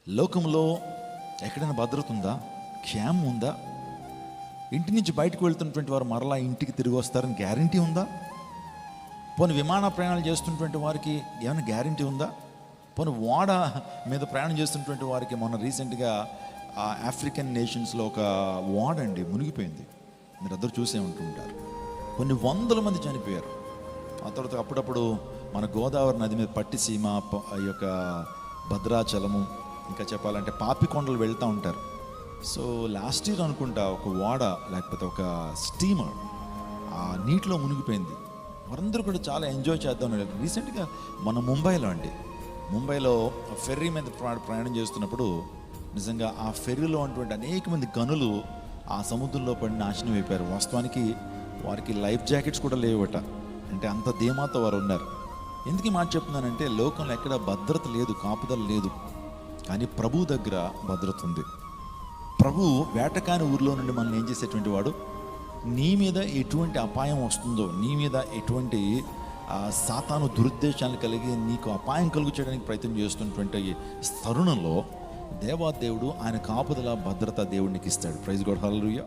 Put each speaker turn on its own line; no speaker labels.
లోకంలో ఎక్కడైనా భద్రత ఉందా? క్షేమం ఉందా? ఇంటి నుంచి బయటకు వెళ్తున్నటువంటి వారు మరలా ఇంటికి తిరిగి వస్తారని గ్యారంటీ ఉందా? పోనీ విమాన ప్రయాణాలు చేస్తున్నటువంటి వారికి ఏమైనా గ్యారంటీ ఉందా? పోనీ ఓడ మీద ప్రయాణం చేస్తున్నటువంటి వారికి మొన్న రీసెంట్గా ఆఫ్రికన్ నేషన్స్లో ఒక ఓడ అండి మునిగిపోయింది. మీరు అందరూ చూసే ఉంటుంటారు. కొన్ని వందల మంది చనిపోయారు. ఆ తర్వాత అప్పుడప్పుడు మన గోదావరి నది మీద పట్టిసీమ, ఈ యొక్క భద్రాచలము, ఇంకా చెప్పాలంటే పాపికొండలు వెళ్తూ ఉంటారు. సో లాస్ట్ ఇయర్ అనుకుంటా ఒక ఓడ లేకపోతే ఒక స్టీమర్ ఆ నీటిలో మునిగిపోయింది. వారందరూ కూడా చాలా ఎంజాయ్ చేద్దాం. రీసెంట్గా మన ముంబైలో ఫెర్రీ మీద ప్రయాణం చేస్తున్నప్పుడు నిజంగా ఆ ఫెర్రీలో ఉన్నటువంటి అనేక మంది గనులు ఆ సముద్రంలో పడి నాశనం అయిపోయారు. వాస్తవానికి వారికి లైఫ్ జాకెట్స్ కూడా లేవట. అంటే అంత ధీమాతో వారు ఉన్నారు. ఎందుకు ఈ మాట చెప్తున్నానంటే, లోకంలో ఎక్కడ భద్రత లేదు, కాపుదల లేదు, కానీ ప్రభు దగ్గర భద్రత ఉంది. ప్రభు వేటకాని ఊరిలో నుండి మనల్ని ఏం చేసేటువంటి వాడు, నీ మీద ఎటువంటి అపాయం వస్తుందో, నీ మీద ఎటువంటి సాతాను దురుద్దేశాలు కలిగి నీకు అపాయం కలుగు చేయడానికి ప్రయత్నం చేస్తున్నటువంటి తరుణంలో దేవాదేవుడు ఆయన కాపుదల భద్రత దేవుడికి ఇస్తాడు. ప్రైజ్ గాడ్, హల్లెలూయా.